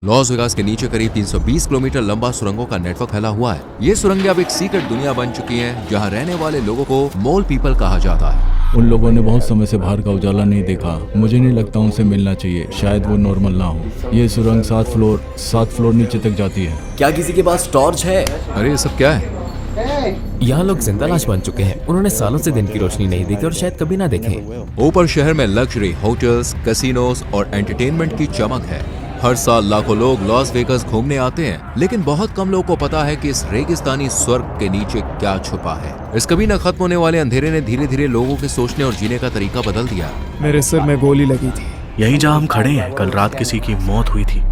Las Vegas के नीचे करीब 320 किलोमीटर लंबा सुरंगों का नेटवर्क फैला हुआ है। ये सुरंगें अब एक सीक्रेट दुनिया बन चुकी हैं, जहां रहने वाले लोगों को मोल पीपल कहा जाता है। उन लोगों ने बहुत समय से बाहर का उजाला नहीं देखा। मुझे नहीं लगता उनसे मिलना चाहिए, शायद वो नॉर्मल ना हो। ये सुरंग 7 फ्लोर नीचे तक जाती है। क्या किसी के पास टॉर्च है? अरे ये सब क्या है? यहाँ लोग जिंदा लाश बन चुके हैं। उन्होंने सालों से दिन की रोशनी नहीं देखी और शायद कभी ना देखें। ऊपर शहर में लग्जरी होटल्स, कैसीनोस और एंटरटेनमेंट की चमक है। हर साल लाखों लोग लॉस वेगास घूमने आते हैं, लेकिन बहुत कम लोगों को पता है कि इस रेगिस्तानी स्वर्ग के नीचे क्या छुपा है। इस कभी न खत्म होने वाले अंधेरे ने धीरे धीरे लोगों के सोचने और जीने का तरीका बदल दिया। मेरे सिर में गोली लगी थी। यही जहाँ हम खड़े हैं, कल रात किसी की मौत हुई थी।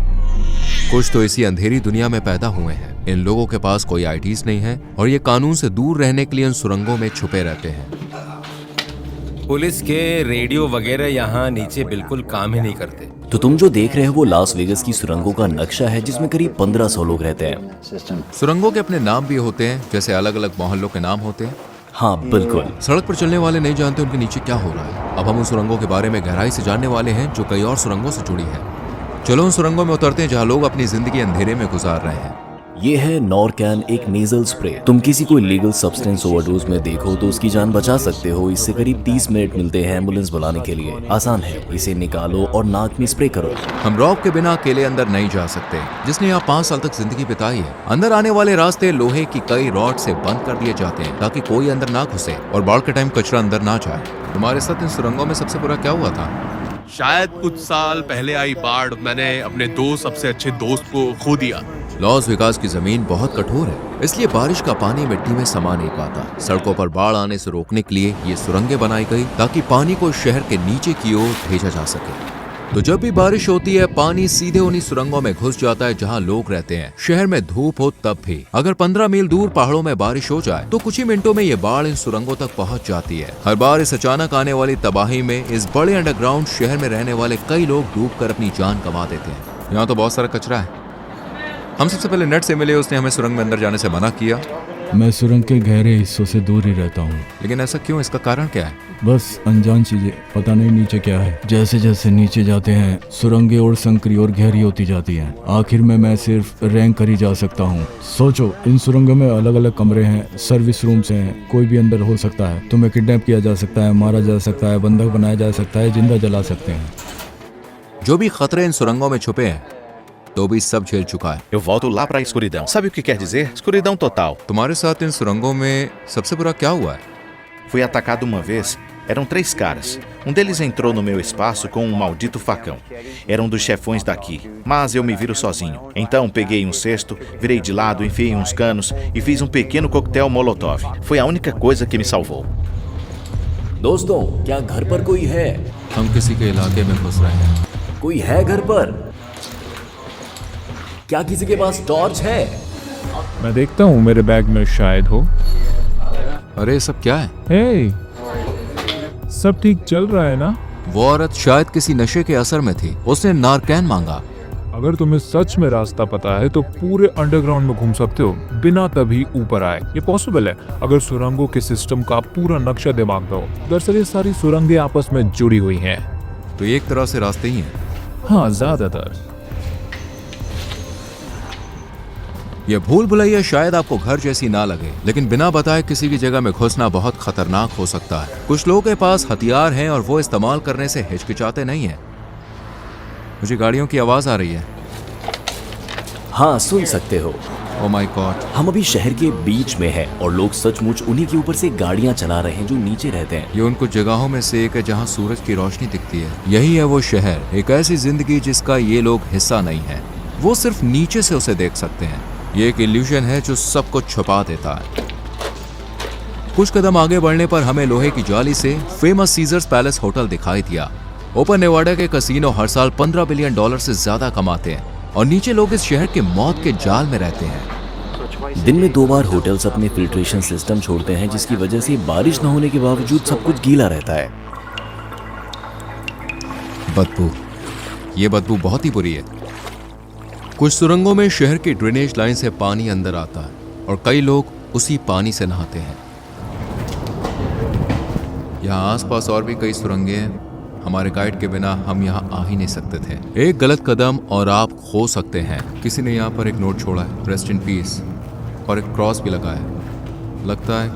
कुछ तो इसी अंधेरी दुनिया में पैदा हुए हैं। इन लोगों के पास कोई आईडीज नहीं है और ये कानून से दूर रहने के लिए इन सुरंगों में छुपे रहते हैं। पुलिस के रेडियो वगैरह यहाँ नीचे बिल्कुल काम ही नहीं करते। तो तुम जो देख रहे हो वो लास वेगस की सुरंगों का नक्शा है, जिसमें करीब 1500 लोग रहते हैं। सुरंगों के अपने नाम भी होते हैं, जैसे अलग अलग मोहल्लों के नाम होते हैं। हाँ बिल्कुल। सड़क पर चलने वाले नहीं जानते उनके नीचे क्या हो रहा है। अब हम उन सुरंगों के बारे में गहराई से जानने वाले हैं, जो कई और सुरंगों से जुड़ी है। चलो उन सुरंगों में उतरते हैं जहाँ लोग अपनी जिंदगी अंधेरे में गुजार रहे हैं। ये है नॉरकैन, एक नेजल स्प्रे। तुम किसी को इलीगल सब्सटेंस ओवरडोज में देखो तो उसकी जान बचा सकते हो। इससे करीब 30 मिनट मिलते हैं एम्बुलेंस बुलाने के लिए। आसान है, इसे निकालो और नाक में स्प्रे करो। हम रॉब के बिना अकेले अंदर नहीं जा सकते, जिसने यहाँ 5 साल तक जिंदगी बिताई है। अंदर आने वाले रास्ते लोहे की कई रॉड से बंद कर दिए जाते हैं, ताकि कोई अंदर ना घुसे और बाढ़ के टाइम कचरा अंदर ना जाए। तुम्हारे साथ इन सुरंगों में सबसे बुरा क्या हुआ था? शायद कुछ साल पहले आई बाढ़। मैंने अपने 2 सबसे अच्छे दोस्त को खो दिया। लॉस वेगास की जमीन बहुत कठोर है, इसलिए बारिश का पानी मिट्टी में समा नहीं पाता। सड़कों पर बाढ़ आने से रोकने के लिए ये सुरंगें बनाई गई, ताकि पानी को शहर के नीचे की ओर भेजा जा सके। तो जब भी बारिश होती है, पानी सीधे उन्हीं सुरंगों में घुस जाता है जहां लोग रहते हैं। शहर में धूप हो तब भी अगर 15 मील दूर पहाड़ों में बारिश हो जाए तो कुछ ही मिनटों में ये बाढ़ इन सुरंगों तक पहुंच जाती है। हर बार इस अचानक आने वाली तबाही में इस बड़े अंडरग्राउंड शहर में रहने वाले कई लोग डूबकर अपनी जान गंवा देते हैं। यहाँ तो बहुत सारा कचरा है। हम सबसे पहले नेट से मिले, उसने हमें सुरंग में अंदर जाने से मना किया। मैं सुरंग के गहरे हिस्सों से दूर ही रहता हूँ। लेकिन ऐसा क्यों? इसका कारण क्या है? बस अनजान चीजें, पता नहीं नीचे क्या है। जैसे जैसे नीचे जाते हैं सुरंगें और संकरी और गहरी होती जाती हैं। आखिर में मैं सिर्फ रैंक कर ही जा सकता हूँ। सोचो, इन सुरंगों में अलग अलग कमरे हैं, सर्विस रूम्स हैं। कोई भी अंदर हो सकता है। तुम्हें किडनैप किया जा सकता है, मारा जा सकता है, बंधक बनाया जा सकता है, जिंदा जला सकते हैं। जो भी खतरे इन सुरंगों में छुपे हैं, तो भी सब झेल चुका है। Eu volto lá pra escuridão. Sabe o que quer dizer? Escuridão total. तुम्हारे साथ इन सुरंगों में सबसे बुरा क्या हुआ है? Fui atacado uma vez. Eram 3 caras. Deles entrou no meu espaço com maldito facão. Era dos chefões daqui, mas eu me viro sozinho. Então peguei cesto, virei de lado, enfiei uns canos e fiz pequeno coquetel molotov. Foi a única coisa que me salvou. दोस्तों, क्या घर पर कोई है? हम किसी के इलाके में घुस रहे हैं। कोई है घर पर? क्या किसी के पास टॉर्च है? मैं देखता हूँ, मेरे बैग में शायद हो। अरे ये सब क्या है? हे, सब ठीक चल रहा है ना? वो औरत शायद किसी नशे के असर में थी। उसने नारकैन मांगा। अगर तुम्हें सच में रास्ता पता है तो पूरे अंडरग्राउंड में घूम सकते हो बिना तभी ऊपर आए। ये पॉसिबल है अगर सुरंगों के सिस्टम का पूरा नक्शा दिमाग दो। दरअसल ये सारी सुरंगें आपस में जुड़ी हुई हैं। तो ये एक तरह से रास्ते ही हैं। हाँ, ज्यादातर। ये भूल भुलैया शायद आपको घर जैसी ना लगे, लेकिन बिना बताए किसी भी जगह में घुसना बहुत खतरनाक हो सकता है। कुछ लोगों के पास हथियार हैं और वो इस्तेमाल करने से हिचकिचाते नहीं हैं। मुझे गाड़ियों की आवाज आ रही है। हाँ, सुन सकते हो। Oh my God. हम अभी शहर के बीच में हैं और लोग सचमुच उन्हीं के ऊपर से गाड़ियां चला रहे हैं जो नीचे रहते हैं। ये उन कुछ जगहों में से एक है जहाँ सूरज की रोशनी दिखती है। यही है वो शहर, एक ऐसी जिंदगी जिसका ये लोग हिस्सा नहीं है। वो सिर्फ नीचे से उसे देख सकते हैं। ये एक इल्यूजन है जो सब कुछ छुपा देता है। कुछ कदम आगे बढ़ने पर हमें लोहे की जाली से फेमस सीजर्स पैलेस होटल दिखाई दिया। ओपन नेवाडा के कसीनो हर साल $15 बिलियन से ज्यादा कमाते हैं और नीचे लोग इस शहर के मौत के जाल में रहते हैं। दिन में 2 बार होटल्स अपने फिल्ट्रेशन सिस्टम छोड़ते हैं, जिसकी वजह से बारिश न होने के बावजूद सब कुछ गीला रहता है। बदबू, ये बदबू बहुत ही बुरी है। कुछ सुरंगों में शहर की ड्रेनेज लाइन से पानी अंदर आता है और कई लोग उसी पानी से नहाते हैं। यहाँ आसपास और भी कई सुरंगें हैं। हमारे गाइड के बिना हम यहाँ आ ही नहीं सकते थे। एक गलत कदम और आप खो सकते हैं। किसी ने यहाँ पर एक नोट छोड़ा है, रेस्ट इन पीस, और एक क्रॉस भी लगा है। लगता है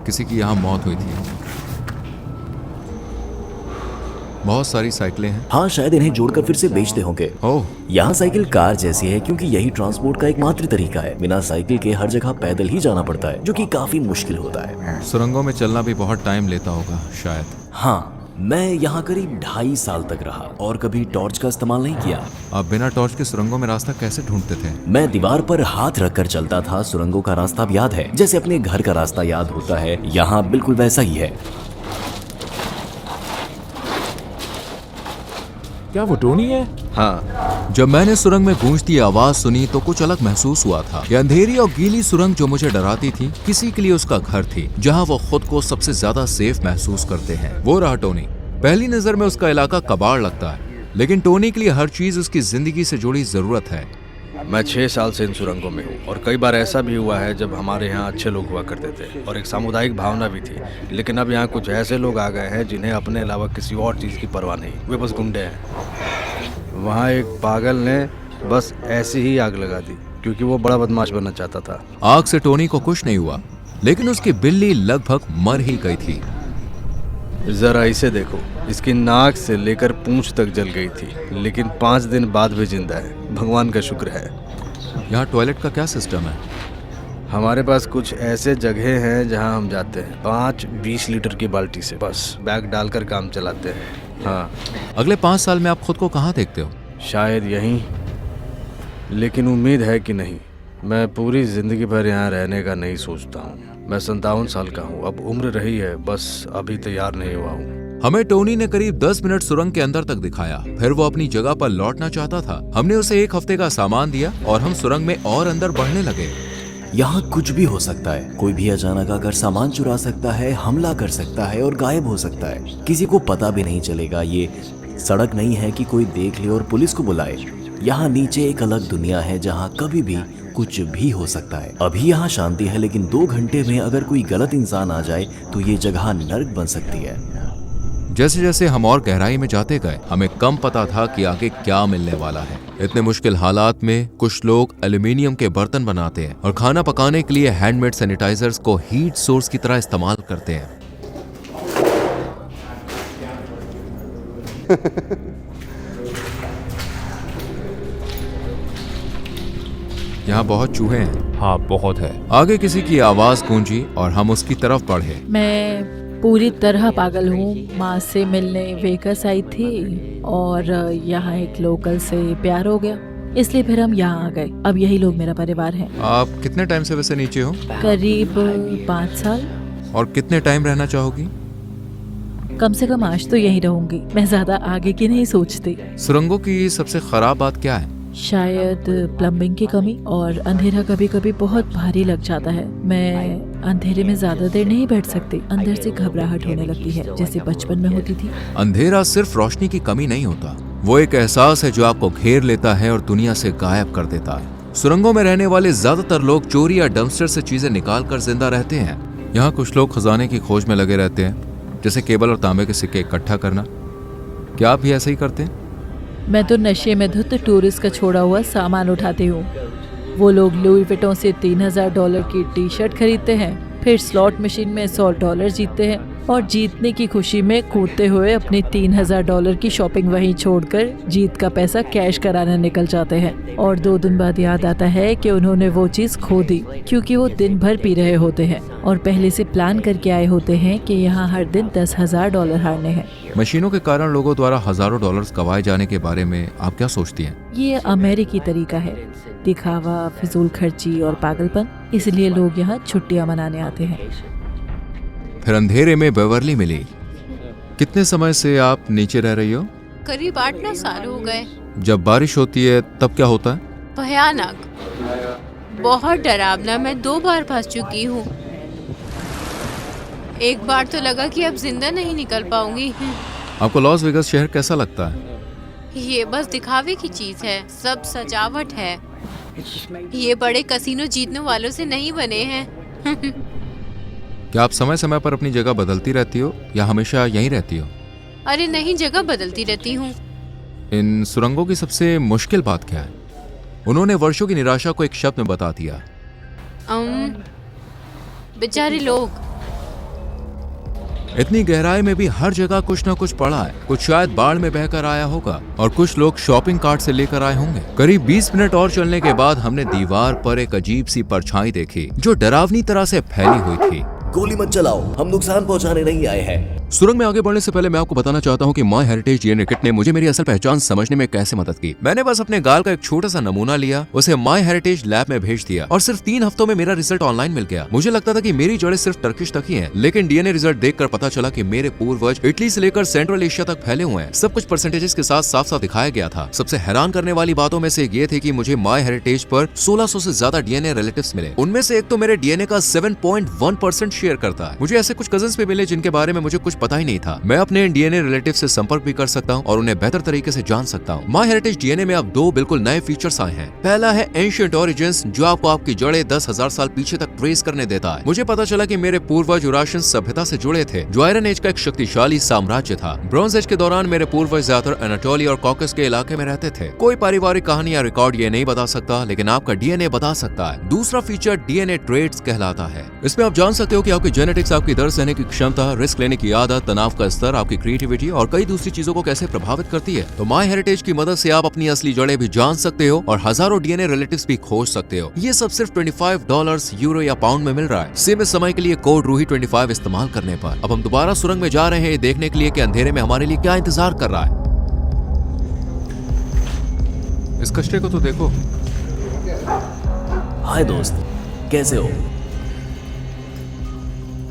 किसी की यहाँ मौत हुई थी। बहुत सारी साइकिलें हैं। हाँ, शायद इन्हें जोड़कर फिर से बेचते होंगे। ओह, यहाँ साइकिल कार जैसी है क्योंकि यही ट्रांसपोर्ट का एकमात्र तरीका है। बिना साइकिल के हर जगह पैदल ही जाना पड़ता है, जो कि काफी मुश्किल होता है। सुरंगों में चलना भी बहुत टाइम लेता होगा शायद। हाँ, मैं यहाँ करीब 2.5 साल तक रहा और कभी टॉर्च का इस्तेमाल नहीं किया। आप बिना टॉर्च के सुरंगों में रास्ता कैसे ढूंढते थे? मैं दीवार पर हाथ रखकर चलता था। सुरंगों का रास्ता अब याद है, जैसे अपने घर का रास्ता याद होता है। यहाँ बिल्कुल वैसा ही है। क्या वो टोनी है? हाँ, जब मैंने सुरंग में गूंजती आवाज सुनी तो कुछ अलग महसूस हुआ था। ये अंधेरी और गीली सुरंग जो मुझे डराती थी, किसी के लिए उसका घर थी, जहां वो खुद को सबसे ज्यादा सेफ महसूस करते हैं। वो रहा टोनी। पहली नजर में उसका इलाका कबाड़ लगता है, लेकिन टोनी के लिए हर चीज उसकी जिंदगी से जुड़ी जरूरत है। मैं 6 साल से इन सुरंगों में हूँ और कई बार ऐसा भी हुआ है जब हमारे यहाँ अच्छे लोग हुआ करते थे और एक सामुदायिक भावना भी थी। लेकिन अब यहाँ कुछ ऐसे लोग आ गए हैं जिन्हें अपने अलावा किसी और चीज़ की परवाह नहीं। वे बस गुंडे हैं। वहाँ एक पागल ने बस ऐसी ही आग लगा दी क्योंकि वो बड़ा बदमाश बनना चाहता था। आग से टोनी को कुछ नहीं हुआ, लेकिन उसकी बिल्ली लगभग मर ही गई थी। जरा इसे देखो, इसकी नाक से लेकर पूंछ तक जल गई थी, लेकिन 5 दिन बाद भी जिंदा है। भगवान का शुक्र है। यहाँ टॉयलेट का क्या सिस्टम है? हमारे पास कुछ ऐसे जगह हैं जहां हम जाते हैं 5-20 लीटर की बाल्टी से, बस बैग डालकर काम चलाते हैं। हाँ, अगले 5 साल में आप खुद को कहाँ देखते हो? शायद यहीं, लेकिन उम्मीद है कि नहीं। मैं पूरी जिंदगी भर यहाँ रहने का नहीं सोचता हूँ। मैं 57 साल का हूँ। अब उम्र रही है, बस अभी तैयार नहीं हुआ हूँ। हमें टोनी ने करीब 10 मिनट सुरंग के अंदर तक दिखाया, फिर वो अपनी जगह पर लौटना चाहता था। हमने उसे 1 हफ्ते का सामान दिया और हम सुरंग में और अंदर बढ़ने लगे। यहाँ कुछ भी हो सकता है। कोई भी अचानक आकर सामान चुरा सकता है, हमला कर सकता है और गायब हो सकता है। किसी को पता भी नहीं चलेगा। ये सड़क नहीं है कि कोई देख ले और पुलिस को बुलाए। यहाँ नीचे एक अलग दुनिया है जहाँ कभी भी कुछ भी हो सकता है। अभी यहाँ शांति है, लेकिन 2 घंटे में अगर कोई गलत इंसान आ जाए तो ये जगह नर्क बन सकती है। जैसे जैसे हम और गहराई में जाते गए, हमें कम पता था कि आगे क्या मिलने वाला है। इतने मुश्किल हालात में कुछ लोग एल्यूमिनियम के बर्तन बनाते हैं और खाना पकाने के लिए हैंडमेड सैनिटाइजर्स को हीट सोर्स की तरह इस्तेमाल करते हैं। यहाँ बहुत चूहे हैं। हाँ, बहुत है। आगे किसी की आवाज गूंजी और हम उसकी तरफ बढ़े। मैं पूरी तरह पागल हूँ। माँ से मिलने वेगास आई थी और यहाँ एक लोकल से प्यार हो गया, इसलिए फिर हम यहाँ आ गए। अब यही लोग मेरा परिवार है। आप कितने टाइम से वैसे नीचे हो? करीब 5 साल। और कितने टाइम रहना चाहोगी? कम से कम आज तो यहीं रहूंगी। मैं ज्यादा आगे की नहीं सोचती। सुरंगों की सबसे खराब बात क्या है? शायद प्लम्बिंग की कमी और अंधेरा कभी कभी बहुत भारी लग जाता है। मैं अंधेरे में ज्यादा देर नहीं बैठ सकती। अंदर से घबराहट होने लगती है, जैसे बचपन में होती थी। अंधेरा सिर्फ रोशनी की कमी नहीं होता, वो एक एहसास है जो आपको घेर लेता है और दुनिया से गायब कर देता है। सुरंगों में रहने वाले ज्यादातर लोग चोरी या डंपस्टर से चीजें निकाल कर जिंदा रहते हैं। यहाँ कुछ लोग खजाने की खोज में लगे रहते हैं, जैसे केबल और तांबे के सिक्के इकट्ठा करना। क्या आप भी ऐसे ही करते हैं? मैं तो नशे में धुत टूरिस्ट का छोड़ा हुआ सामान उठाती हूँ। वो लोग लुई विटों से $3000 की टी शर्ट खरीदते हैं, फिर स्लॉट मशीन में $100 जीतते हैं और जीतने की खुशी में कूदते हुए अपनी $3000 की शॉपिंग वहीं छोड़कर जीत का पैसा कैश कराने निकल जाते हैं। और 2 दिन बाद याद आता है कि उन्होंने वो चीज़ खो दी, क्योंकि वो दिन भर पी रहे होते हैं और पहले से प्लान करके आए होते हैं कि यहाँ हर दिन $10,000 हारने हैं। मशीनों के कारण लोगों द्वारा हजारों डॉलर्स गवाए जाने के बारे में आप क्या सोचती हैं? ये अमेरिकी तरीका है, दिखावा, फिजूल खर्ची और पागलपन। इसलिए लोग यहाँ छुट्टियाँ मनाने आते हैं। फिर अंधेरे में बेवर्ली मिली। कितने समय से आप नीचे रह रही हो? करीब 8-9 साल हो गए। जब बारिश होती है तब क्या होता है? भयानक, बहुत डरावना। मैं 2 बार फंस चुकी हूँ। एक बार तो लगा कि अब जिंदा नहीं निकल पाऊंगी। आपको लॉस वेगास शहर कैसा लगता है? ये बस दिखावे की चीज है, सब सजावट है। ये बड़े कसिनो जीतने वालों से नहीं बने हैं। क्या आप समय समय पर अपनी जगह बदलती रहती हो या हमेशा यहीं रहती हो? अरे नहीं, जगह बदलती रहती हूँ। इन सुरंगों की सबसे मुश्किल बात क्या है? उन्होंने वर्षों की निराशा को एक शब्द में बता दिया। बेचारे लोग। इतनी गहराई में भी हर जगह कुछ न कुछ पड़ा है। कुछ शायद बाढ़ में बहकर आया होगा और कुछ लोग शॉपिंग कार्ट से लेकर आए होंगे। करीब 20 मिनट और चलने के बाद हमने दीवार पर एक अजीब सी परछाई देखी जो डरावनी तरह से फैली हुई थी। गोली मत चलाओ, हम नुकसान पहुंचाने नहीं आए हैं। सुरंग में आगे बढ़ने से पहले मैं आपको बताना चाहता हूं कि माय हेरिटेज डीएनए किट ने मुझे मेरी असल पहचान समझने में कैसे मदद की। मैंने बस अपने गाल का एक छोटा सा नमूना लिया, उसे माय हेरिटेज लैब में भेज दिया और सिर्फ 3 हफ्तों में मेरा रिजल्ट ऑनलाइन मिल गया। मुझे लगता था कि मेरी जड़ें सिर्फ टर्किश तक ही हैं, लेकिन डीएनए रिजल्ट देखकर पता चला कि मेरे पूर्वज इटली से लेकर सेंट्रल एशिया तक फैले हुए हैं। सब कुछ परसेंटेजेस के साथ साफ साफ दिखाया गया था। सबसे हैरान करने वाली बातों में से ये थे कि मुझे माय हेरिटेज पर 1600 से ज्यादा डीएनए रिलेटिव्स मिले। उनमें से एक तो मेरे डीएनए का 7.1% शेयर करता है। मुझे ऐसे कुछ कजिन्स भी मिले जिनके बारे में मुझे कुछ पता ही नहीं था। मैं अपने डीएनए रिलेटिव से संपर्क भी कर सकता हूं और उन्हें बेहतर तरीके से जान सकता हूं। माय हेरिटेज डीएनए में अब 2 बिल्कुल नए फीचर्स आए हैं। पहला है एंशिएंट ओरिजिन्स, जो आपको आपकी जड़ें 10,000 साल पीछे तक ट्रेस करने देता है। मुझे पता चला कि मेरे पूर्वज यूराशियन सभ्यता से जुड़े थे, जो आयरन एज का एक शक्तिशाली साम्राज्य था। ब्रॉन्ज एज के दौरान मेरे पूर्वज ज्यादातर एनाटोलिया और कॉकस के इलाके में रहते थे। कोई पारिवारिक कहानी या रिकॉर्ड ये नहीं बता सकता, लेकिन आपका डीएनए बता सकता है। दूसरा फीचर डीएनए ट्रेट्स कहलाता है। इसमें आप जान सकते हो कि आपकी जेनेटिक्स आपकी दर्द सहने की क्षमता, रिस्क लेने की आदत, तनाव का स्तर, आपकी क्रिएटिविटी और कई दूसरी चीजों को कैसे प्रभावित करती है। तो माय हेरिटेज की मदद से आप अपनी असली जड़ें भी जान सकते हो और हजारों डीएनए रिलेटिव्स भी खोज सकते हो। ये सब सिर्फ $25, यूरो या पाउंड में मिल रहा है। सीमित समय के लिए कोड रूही 25 इस्तेमाल करने पर। अब हम दोबारा सुरंग में जा रहे हैं देखने के लिए कि अंधेरे में हमारे लिए क्या इंतजार कर रहा है। इस कचरे को तो देखो। हाय दोस्त, कैसे हो?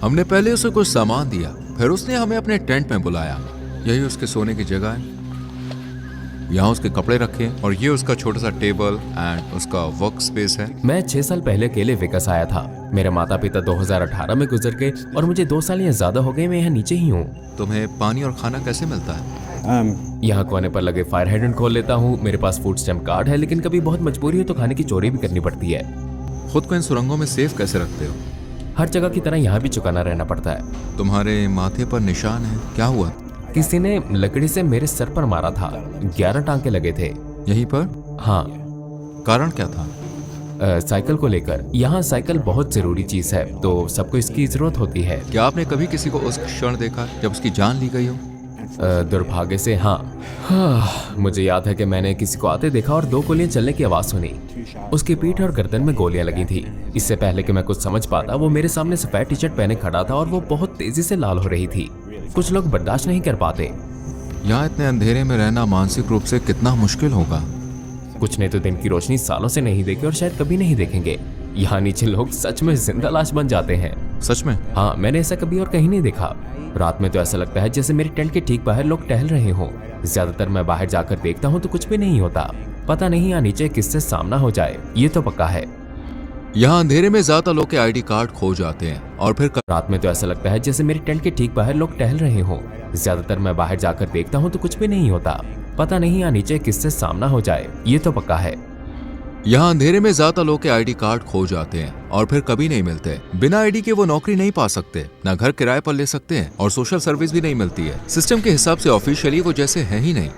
हमने पहले उसे कुछ सामान दिया, फिर उसने हमें अपने टेंट में बुलाया। यही उसके सोने की जगह है। यहाँ उसके कपड़े रखे और ये उसका छोटा सा टेबल एंड उसका वर्क स्पेस है। मैं 6 साल पहले अकेले विकास आया था। मेरे माता पिता 2018 में गुजर गए और मुझे 2 साल या ज्यादा हो गए। मैं यहाँ नीचे ही हूँ। तुम्हें पानी और खाना कैसे मिलता है? यहाँ कोने पर लगे फायर हाइड्रेंट खोल लेता हूँ। मेरे पास फूड स्टैम्प कार्ड है, लेकिन कभी बहुत मजबूरी हो तो खाने की चोरी भी करनी पड़ती है। खुद को इन सुरंगों में सेफ कैसे रखते हो? हर जगह की तरह यहाँ भी चुकाना रहना पड़ता है। तुम्हारे माथे पर निशान है, क्या हुआ? किसी ने लकड़ी से मेरे सर पर मारा था। 11 टांके लगे थे। यहीं पर? हाँ। कारण क्या था? साइकिल को लेकर। यहाँ साइकिल बहुत जरूरी चीज है, तो सबको इसकी जरूरत होती है। क्या आपने कभी किसी को उस क्षण देखा जब उसकी जान ली गई हो? दुर्भाग्य से हाँ। मुझे याद है कि मैंने किसी को आते देखा और 2 गोलियां चलने की आवाज सुनी। उसकी पीठ और गर्दन में गोलियां लगी थी। इससे पहले कि मैं कुछ समझ पाता, वो मेरे सामने सफेद टी शर्ट पहने खड़ा था और वो बहुत तेजी से लाल हो रही थी। कुछ लोग बर्दाश्त नहीं कर पाते। यहाँ इतने अंधेरे में रहना मानसिक रूप से कितना मुश्किल होगा। कुछ ने तो दिन की रोशनी सालों से नहीं देखी और शायद कभी नहीं देखेंगे। यहाँ नीचे लोग सच में जिंदा लाश बन जाते हैं। सच में? हाँ, मैंने ऐसा कभी और कहीं नहीं देखा। रात में तो ऐसा लगता है जैसे मेरे टेंट के ठीक बाहर लोग टहल रहे हों। ज्यादातर मैं बाहर जाकर देखता हूँ तो कुछ भी नहीं होता। पता नहीं यहाँ नीचे किससे सामना हो जाए, ये तो पक्का है। यहाँ अंधेरे में ज्यादा लोग के आईडी कार्ड खो जाते हैं और फिर रात में तो ऐसा लगता है जैसे मेरे टेंट के ठीक बाहर लोग टहल रहे हों। ज्यादातर मैं बाहर जाकर देखता हूँ तो कुछ भी नहीं होता। पता नहीं यहाँ नीचे किससे सामना हो जाए, ये तो पक्का है। यहाँ अंधेरे में ज्यादा लोग के आईडी कार्ड खो जाते हैं और फिर कभी नहीं मिलते। बिना आईडी के वो नौकरी नहीं पा सकते, ना घर किराए पर ले सकते हैं और सोशल सर्विस भी नहीं मिलती है। सिस्टम के हिसाब से ऑफिशियली वो जैसे है ही नहीं।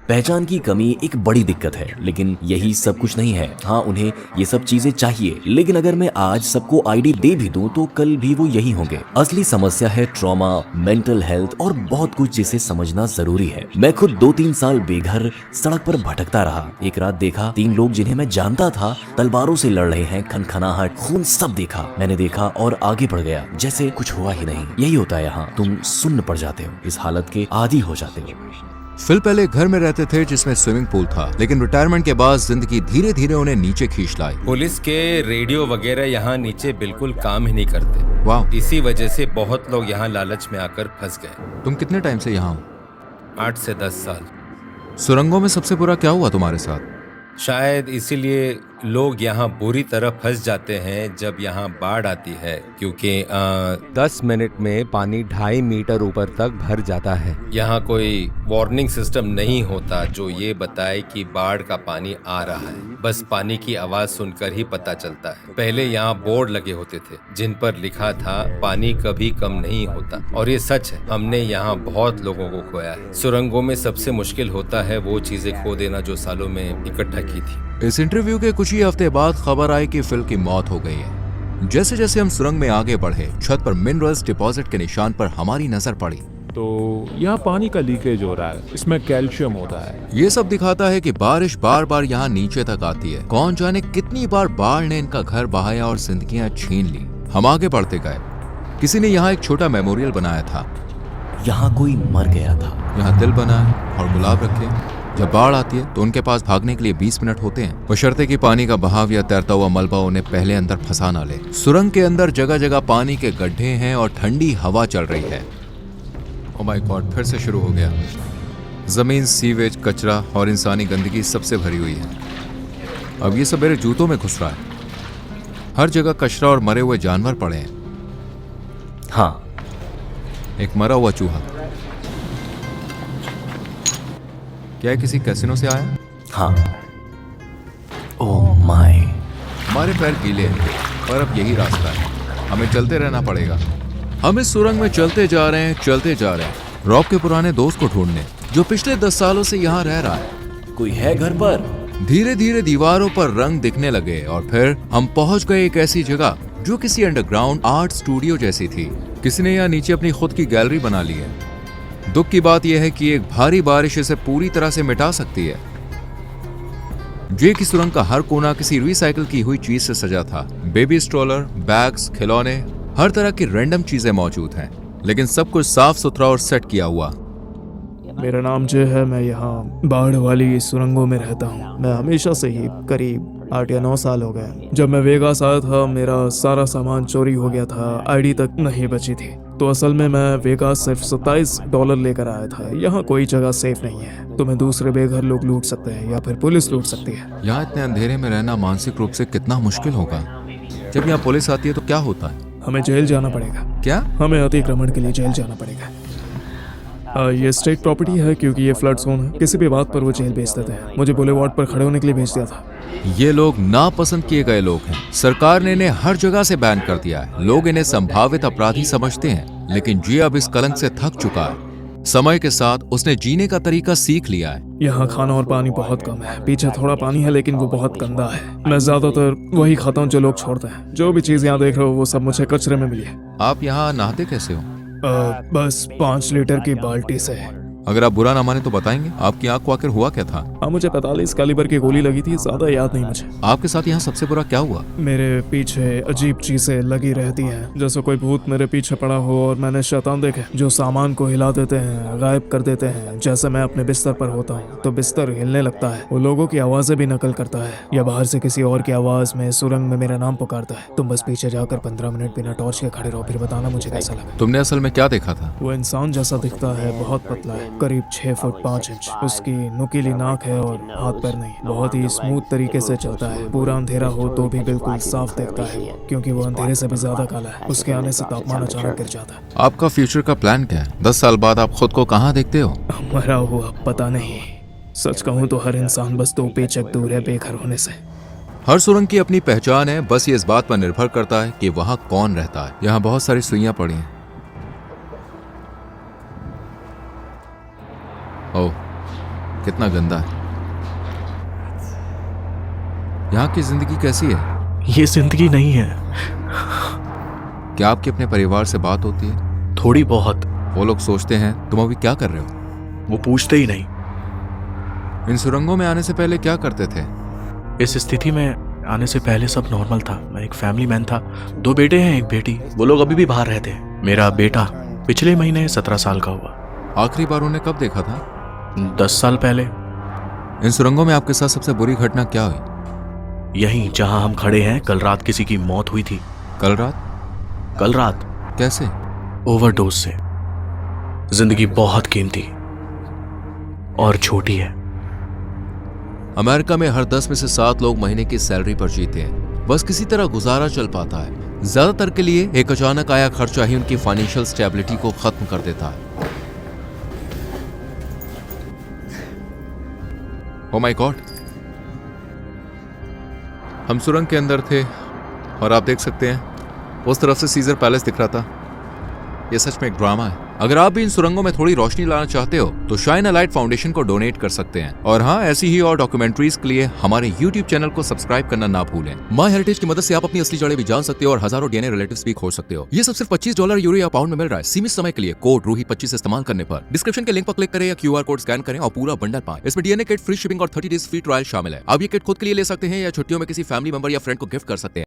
पहचान की कमी एक बड़ी दिक्कत है, लेकिन यही सब कुछ नहीं है। हाँ, उन्हें ये सब चीजें चाहिए, लेकिन अगर मैं आज सबको आईडी दे भी दूं तो कल भी वो यही होंगे। असली समस्या है ट्रॉमा, मेंटल हेल्थ और बहुत कुछ जिसे समझना जरूरी है। मैं खुद 2-3 साल बेघर सड़क पर भटकता रहा। एक रात देखा 3 लोग जिन्हें मैं जानता था तलवारों से लड़ रहे हैं। खनखनाहट, खून सब देखा। मैंने देखा और आगे बढ़ गया जैसे कुछ हुआ ही नहीं। यही होता है यहाँ, तुम सुन्न पड़ जाते हो, इस हालत के आदी हो जाते हो। फिल पहले घर में रहते थे जिसमें स्विमिंग पूल था, लेकिन रिटायरमेंट के बाद जिंदगी धीरे धीरे उन्हें नीचे खींच लाई। पुलिस के रेडियो वगैरह यहाँ नीचे बिल्कुल काम ही नहीं करते। वाह। इसी वजह से बहुत लोग यहाँ लालच में आकर फंस गए। तुम कितने टाइम से यहाँ हो? 8 से 10 साल। सुरंगों में सबसे बुरा क्या हुआ तुम्हारे साथ? शायद इसीलिए लोग यहाँ बुरी तरह फंस जाते हैं जब यहाँ बाढ़ आती है, क्योंकि 10 मिनट में पानी 2.5 मीटर ऊपर तक भर जाता है। यहाँ कोई वार्निंग सिस्टम नहीं होता जो ये बताए कि बाढ़ का पानी आ रहा है। बस पानी की आवाज सुनकर ही पता चलता है। पहले यहाँ बोर्ड लगे होते थे जिन पर लिखा था पानी कभी कम नहीं होता, और ये सच है। हमने यहाँ बहुत लोगों को खोया है। सुरंगों में सबसे मुश्किल होता है वो चीजें खो देना जो सालों में इकट्ठा की थी। इस इंटरव्यू के कुछ ही हफ्ते बाद खबर आई कि फिल की मौत हो गई है। जैसे जैसे हम सुरंग में आगे बढ़े, छत पर मिनरल्स डिपॉजिट के निशान पर हमारी नजर पड़ी। तो यहाँ पानी का लीकेज हो रहा है, इसमें कैल्शियम होता है। ये सब दिखाता है कि बारिश बार बार यहाँ नीचे तक आती है। कौन जाने कितनी बार बाढ़ ने इनका घर बहाया और जिंदगियां छीन ली। हम आगे बढ़ते गए। किसी ने यहाँ एक छोटा मेमोरियल बनाया था। यहाँ कोई मर गया था। यहाँ दिल बना है और गुलाब रखे हैं। जब बाढ़ आती है तो उनके पास भागने के लिए 20 मिनट होते हैं, बशर्ते कि पानी का बहाव या तैरता हुआ मलबा उन्हें पहले अंदर फंसा ना ले। सुरंग के अंदर जगह जगह पानी के गड्ढे हैं और ठंडी हवा चल रही है। ओह माय गॉड, फिर से शुरू हो गया। जमीन सीवेज, कचरा और इंसानी गंदगी सबसे भरी हुई है। अब ये सब मेरे जूतों में घुस रहा है। हर जगह कचरा और मरे हुए जानवर पड़े हैं। हाँ, एक मरा हुआ चूहा। क्या है, किसी कैसीनो से आया? हाँ। Oh my. हमारे पैर गीले हैं और अब यही रास्ता है। हमें चलते रहना पड़ेगा। हम इस सुरंग में चलते जा रहे हैं रॉब के पुराने दोस्त को ढूंढने, जो पिछले 10 सालों से यहाँ रह रहा है। कोई है घर पर? धीरे धीरे दीवारों पर रंग दिखने लगे और फिर हम पहुंच गए एक ऐसी जगह जो किसी अंडरग्राउंड आर्ट स्टूडियो जैसी थी। किसी ने यहाँ नीचे अपनी खुद की गैलरी बना ली है। दुख की बात यह है कि एक भारी बारिश इसे पूरी तरह से मिटा सकती है। जे की सुरंग का हर कोना किसी रिसाइकिल की हुई चीज से सजा था। बेबी स्ट्रोलर, बैग्स, खिलौने, हर तरह की रैंडम चीजें मौजूद हैं, लेकिन सब कुछ साफ सुथरा और सेट किया हुआ। मेरा नाम जय है। मैं यहाँ बाढ़ वाली सुरंगों में रहता हूँ। मैं हमेशा से ही करीब 8 या 9 साल हो गए। जब मैं वेगास आया था मेरा सारा सामान चोरी हो गया था, आईडी तक नहीं बची थी। तो असल में मैं वेगास सिर्फ $27 लेकर आया था। यहाँ कोई जगह सेफ नहीं है। तुम्हें दूसरे बेघर लोग लूट सकते हैं या फिर पुलिस लूट सकती है। यहाँ इतने अंधेरे में रहना मानसिक रूप से कितना मुश्किल होगा। जब यहाँ पुलिस आती है तो क्या होता है? हमें जेल जाना पड़ेगा। क्या? हमें अतिक्रमण के लिए जेल जाना पड़ेगा। ये स्टेट प्रॉपर्टी है क्योंकि ये फ्लड जोन है। किसी भी बात पर वो जेल भेज देते हैं। मुझे बुलेवार्ड पर खड़े होने के लिए भेज दिया था। ये लोग नापसंद किए गए लोग हैं। सरकार ने इन्हें हर जगह से बैन कर दिया है। लोग इन्हें संभावित अपराधी समझते हैं, लेकिन जी अब इस कलंक से थक चुका है। समय के साथ उसने जीने का तरीका सीख लिया है। यहाँ खाना और पानी बहुत कम है। पीछे थोड़ा पानी है लेकिन वो बहुत गंदा है। मैं ज्यादातर वही खाता हूँ जो लोग छोड़ते हैं। जो भी चीज यहाँ देख रहे हो वो सब मुझे कचरे में मिली है। आप यहाँ नहाते कैसे हो? बस 5 लीटर की बाल्टी से। अगर आप बुरा ना माने तो बताएंगे, आपकी आंख को आखिर हुआ क्या था? हाँ, मुझे 45 कैलिबर की गोली लगी थी। ज्यादा याद नहीं मुझे। आपके साथ यहाँ सबसे बुरा क्या हुआ? मेरे पीछे अजीब चीजें लगी रहती हैं, जैसे कोई भूत मेरे पीछे पड़ा हो। और मैंने शैतान देखे जो सामान को हिला देते हैं, गायब कर देते हैं। जैसे मैं अपने बिस्तर पर होता हूँ तो बिस्तर हिलने लगता है। वो लोगों की आवाजें भी नकल करता है या बाहर से किसी और की आवाज में सुरंग में मेरा नाम पुकारता है। तुम बस पीछे जाकर 15 मिनट बिना टॉर्च के खड़े रहो, फिर बताना मुझे कैसा लगा। तुमने असल में क्या देखा था? वो इंसान जैसा दिखता है, बहुत पतला है, करीब 6 फुट 5 इंच। उसकी नुकीली नाक है और हाथ पैर नहीं। बहुत ही स्मूथ तरीके से चलता है। पूरा अंधेरा हो तो भी बिल्कुल साफ दिखता है, क्योंकि वो अंधेरे से भी ज्यादा काला है। उसके आने से तापमान अचानक गिर जाता है। आपका फ्यूचर का प्लान क्या है? 10 साल बाद आप खुद को कहाँ देखते हो? मरा हुआ पता नहीं। सच कहूँ तो हर इंसान बस 2 पेचक दूर है बेघर होने से। हर सुरंग की अपनी पहचान है। बस ये इस बात पर निर्भर करता है कि वहाँ कौन रहता है। यहाँ बहुत सारी सुइयां पड़ी हैं। ओह, कितना गंदा है। यहाँ की जिंदगी कैसी है? ये जिंदगी नहीं है। क्या आपकी अपने परिवार से बात होती है? थोड़ी बहुत। वो लोग सोचते हैं तुम अभी क्या कर रहे हो? वो पूछते ही नहीं। इन सुरंगों में आने से पहले क्या करते थे? इस स्थिति में आने से पहले सब नॉर्मल था। मैं एक फैमिली मैन था। 2 बेटे हैं, 1 बेटी। वो लोग अभी भी बाहर रहते हैं। मेरा बेटा पिछले महीने 17 साल का हुआ। आखिरी बार उन्हें कब देखा था? 10 साल पहले। इन सुरंगों में आपके साथ सबसे बुरी घटना क्या हुई? यहीं जहां हम खड़े हैं, कल रात किसी की मौत हुई थी। कल रात? कल रात। कैसे? ओवरडोज से। जिंदगी बहुत कीमती और छोटी है। अमेरिका में हर 10 में से 7 लोग महीने की सैलरी पर जीते हैं। बस किसी तरह गुजारा चल पाता है। ज्यादातर के लिए एक अचानक आया खर्चा ही उनकी फाइनेंशियल स्टेबिलिटी को खत्म कर देता है। ओ माय गॉड, हम सुरंग के अंदर थे और आप देख सकते हैं उस तरफ से सीजर पैलेस दिख रहा था। यह सच में एक ड्रामा है। अगर आप भी इन सुरंगों में थोड़ी रोशनी लाना चाहते हो तो शाइन अ लाइट फाउंडेशन को डोनेट कर सकते हैं। और हाँ, ऐसी ही और डॉक्यूमेंट्रीज के लिए हमारे YouTube चैनल को सब्सक्राइब करना ना भूलें। माय हेरिटेज की मदद से आप अपनी असली जड़ें भी जान सकते हो और हजारों डीएनए रिलेटिव्स भी खोज सकते हो। ये सब सिर्फ $25 यूरो या पाउंड में मिल रहा है, सीमित समय के लिए। कोड रूही 25 इस्तेमाल करने पर डिस्क्रिप्शन के लिंक पर क्लिक करें या QR कोड स्कैन करें और पूरा बंडल पाएं। इसमें डीएनए किट, फ्री शिपिंग और 30 डेज फ्री ट्रायल शामिल है। आप ये किट खुद के लिए ले सकते हैं या छुट्टियों में किसी फैमिली मेंबर या फ्रेंड को गिफ्ट कर सकते हैं।